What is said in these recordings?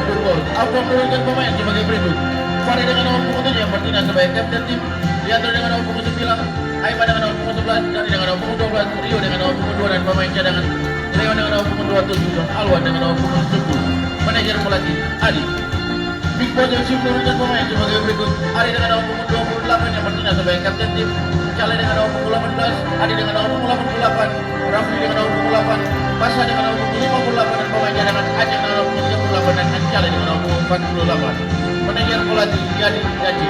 football. Aku menurunkan pemain sebagai berikut. Fari dengan nomor punggung 7 yang bertindak sebagai kapten tim. Diatur dengan nomor punggung 9. Aiman dengan nomor punggung 11. Dani dengan nomor punggung 12. Rio dengan nomor punggung 2 dan pemain cadangan Leon dengan nomor punggung 27 dan Alwan dengan nomor punggung 10. Manajer pelatih Adi. Big Potensi menurunkan pemain sebagai berikut. Ari dengan nomor punggung 28 yang bertindak sebagai kapten tim. Cale dengan nomor punggung 18. Adi dengan nomor punggung 88. Rafli dengan nomor punggung 8. Pasha dengan nomor punggung 58 dan pemain cadangan Ajeng dengan nomor punggung 38 dan Ancale dengan nomor punggung 48. Manajer pelatih Yadi Yaji.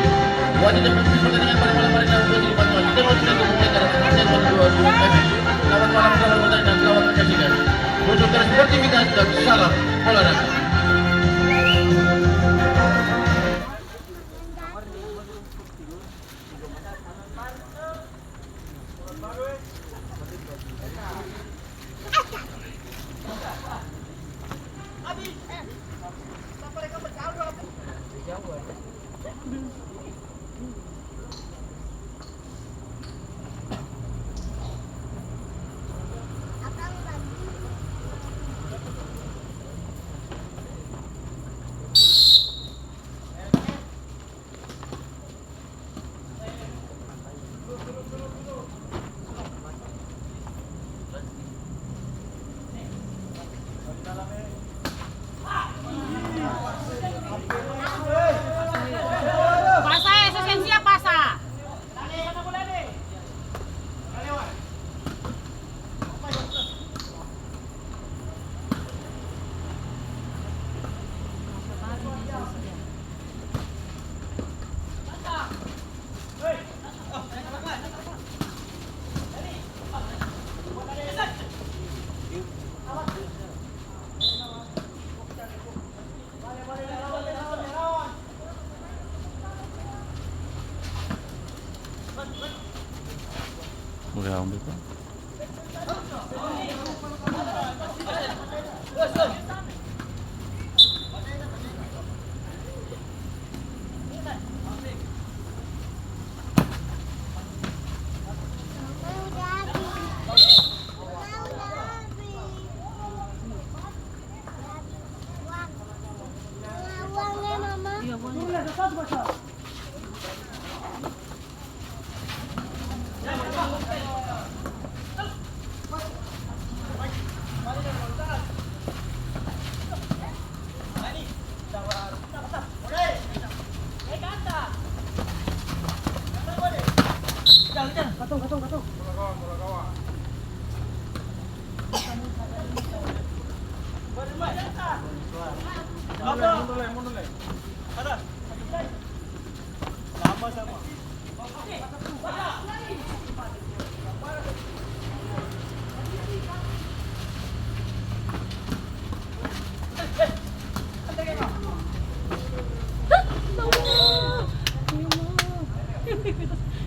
Wanita pemimpin pertandingan pada malam hari dalam posisi Banyuwangi. Kita mau sudah memulai karena pertandingan 2022 FM. Selamat malam, selamat bertanding dan selamat menyaksikan. Untuk terus beraktivitas dan salam olahraga. Udah ambil kan?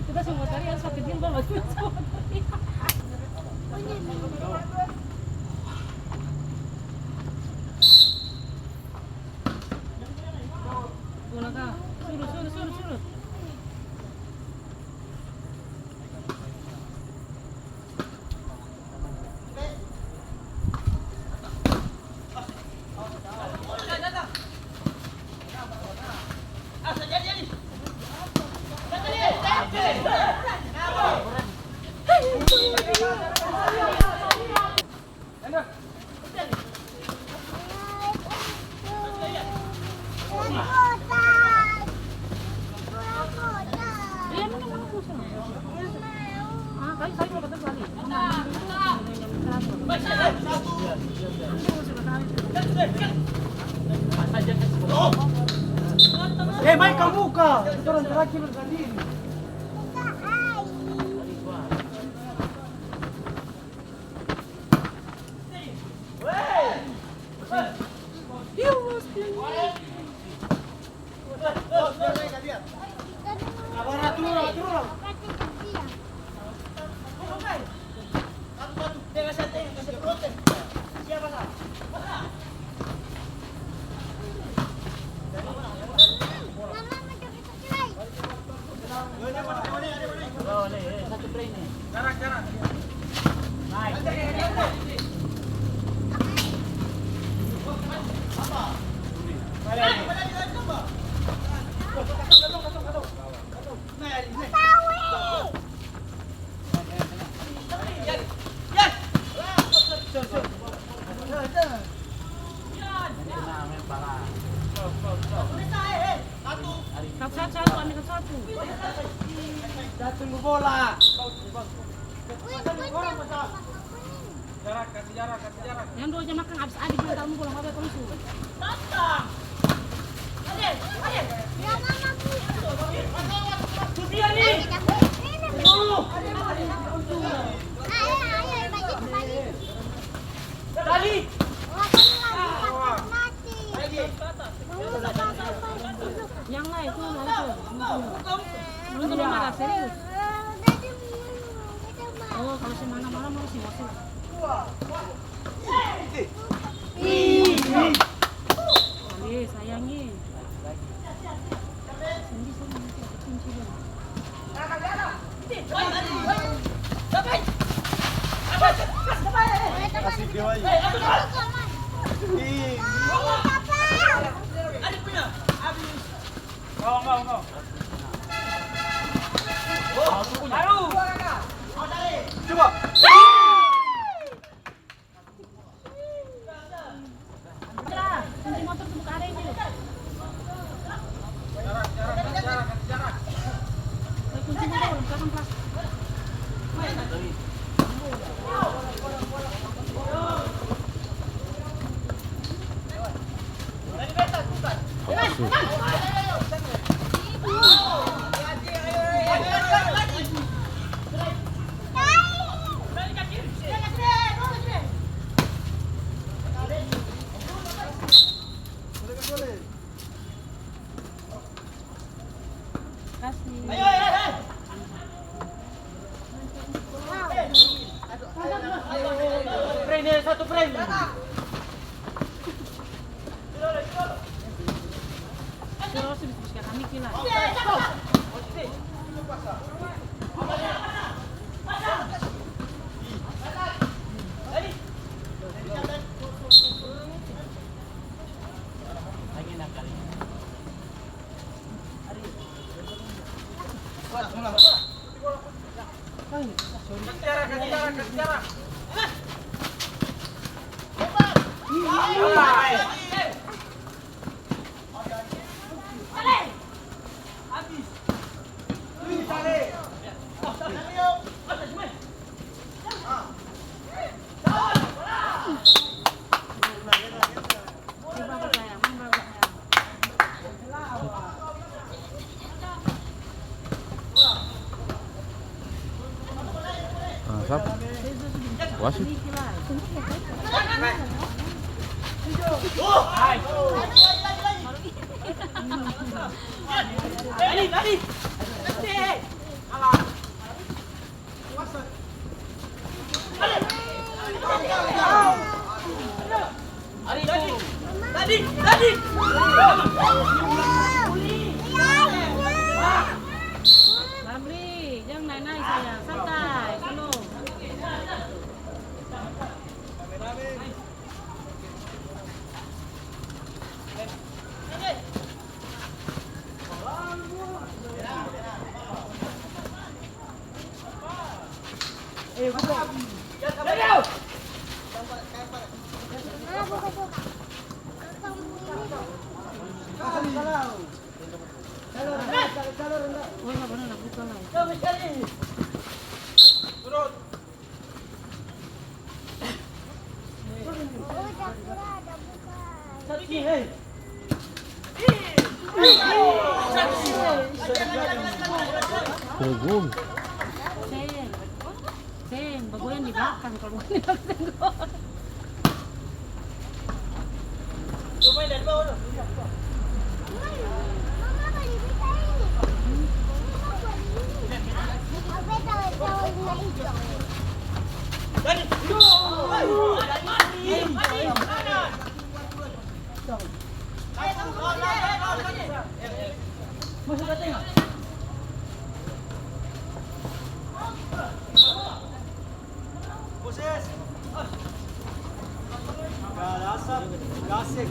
Kita semua tadi yang sakitin banget. Surut. Main kamu buka. Itu orang terakhir tadi. Satu, ambil satu. Tunggu bola. Yang dua jam makan habis adik bilang kamu pulang apa kamu suruh. Yang lain tuh belum marah serius. Oh kalau semana-mana mau sih masuk. Kali sayangi. Kasih dia aja. Coba. Kunci motor tuh buka area ini. Kunci motor belakang kelas. Satu frame. Terus bisa kami kila. Wasit. Babli, jangan naik-naik sayang, santai, slow. Oh, nggak benar, nak buka lah. Gol. Sen, bagoyan di belakang kalau bukan di belakang gol. Gasik.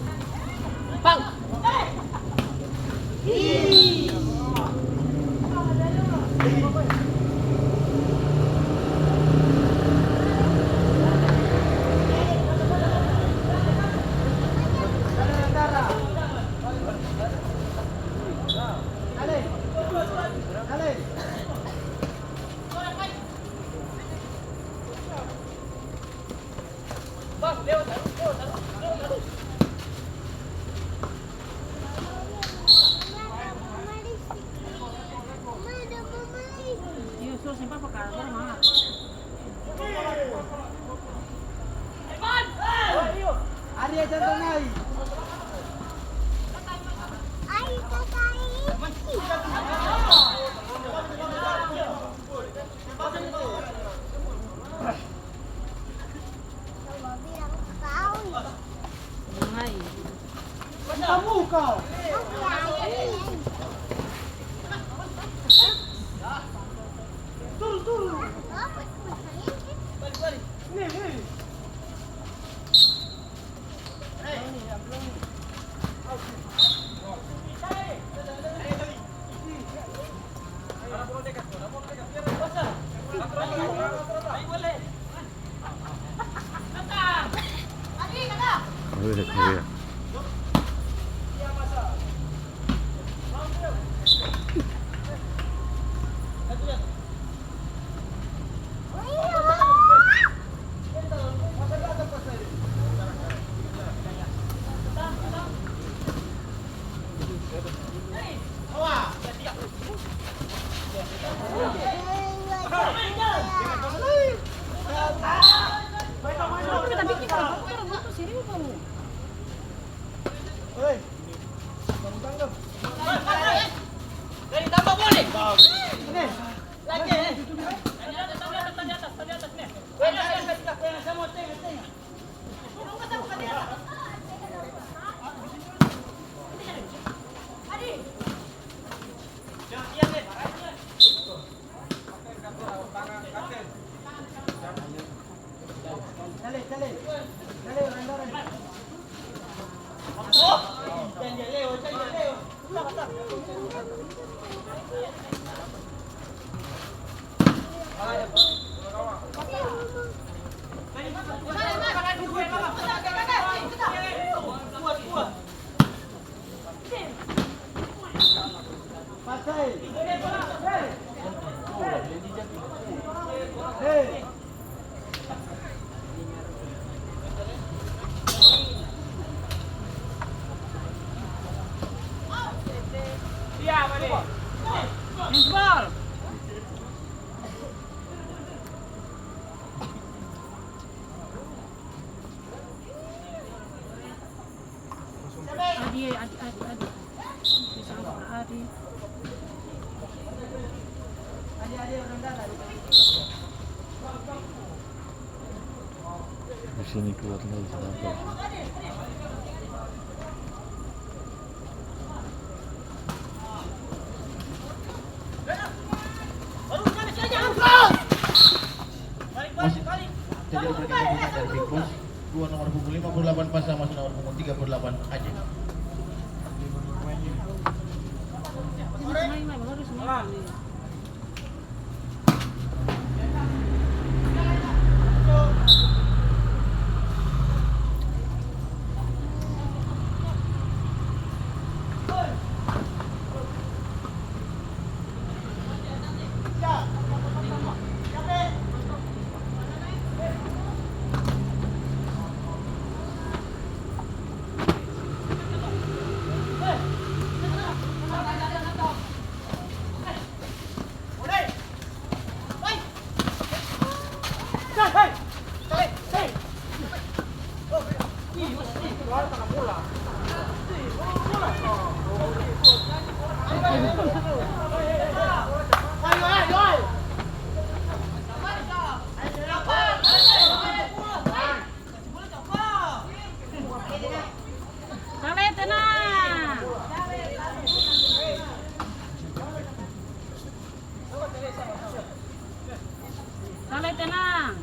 Hai. Kamu kau. Turun. Nih. Iya. Kita bikin kalau butuh serius kamu. Hei. Dari tambah boleh. Nih. Lagi. Dale, rendaran. Pasai. Hei. Handball. Adi. Bisa Adi. Di sini keluar lagi kenapa? Masih terjadi pergantian dari Big Boss. Dua nomor punggung 58 pasang masuk nomor punggung 38 Aceh. Main baru semua. Saleh tenang. Saleh tenang.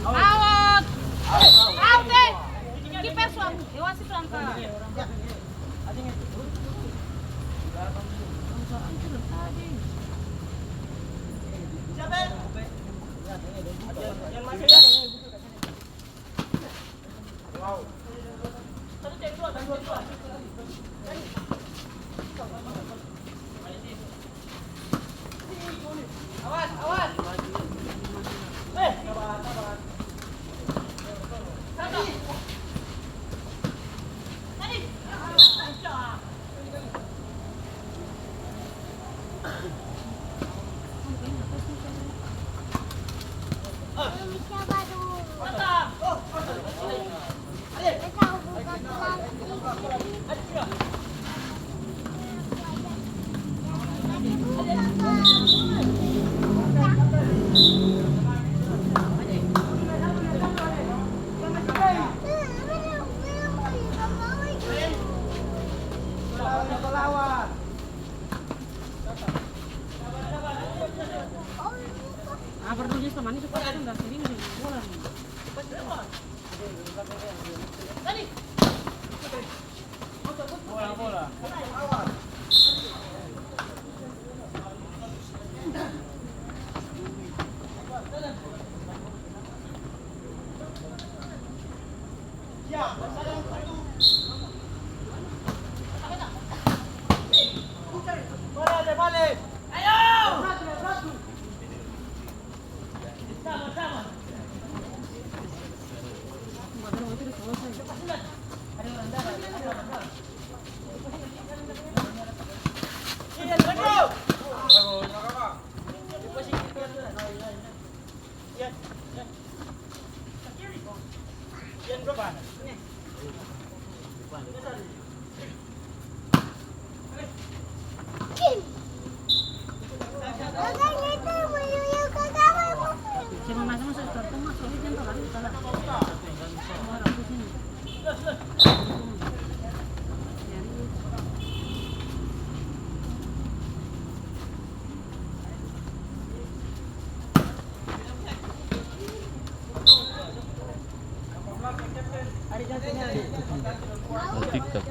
Out. Out deh. Kiper suam. Wasit langka. Satu cek dua. Ah, berdua sama ini supaya aku nggak sendiri di bola. Cuma masuk kartu masuk itu yang terlalu salah. Semua orang di sini. TikTok.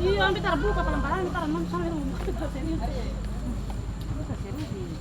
Iya, ambil terbuka pelan-pelan, ntar non sampai rumah. Serius. Serius sih.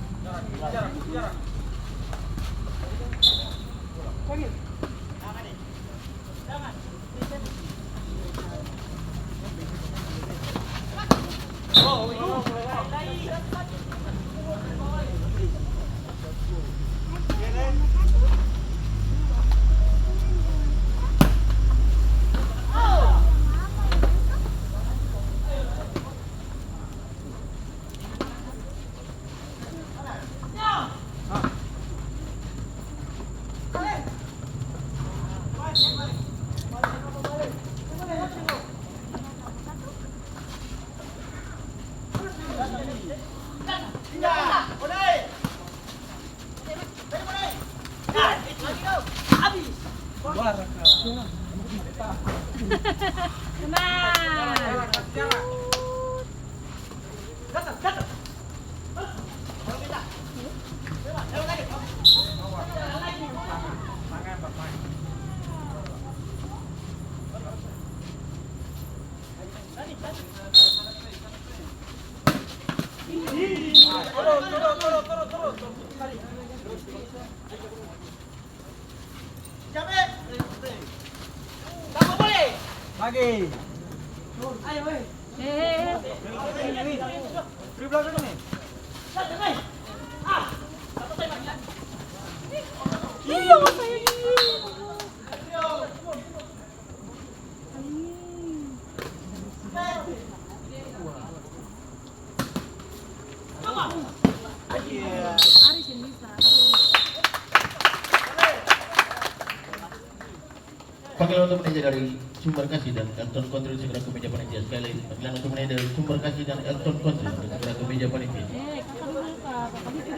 Lagi. Ayo, weh. Beri belakang nih. Iya, saya ini. Aris yang bisa. Panggilan untuk manajer dari Sumber Kasih dan Elton Country segera ke meja panitia. Sekali lagi panggilan untuk manajer dari Sumber Kasih dan Elton Country segera ke meja panitia. Kakak dulu kak, kakak itu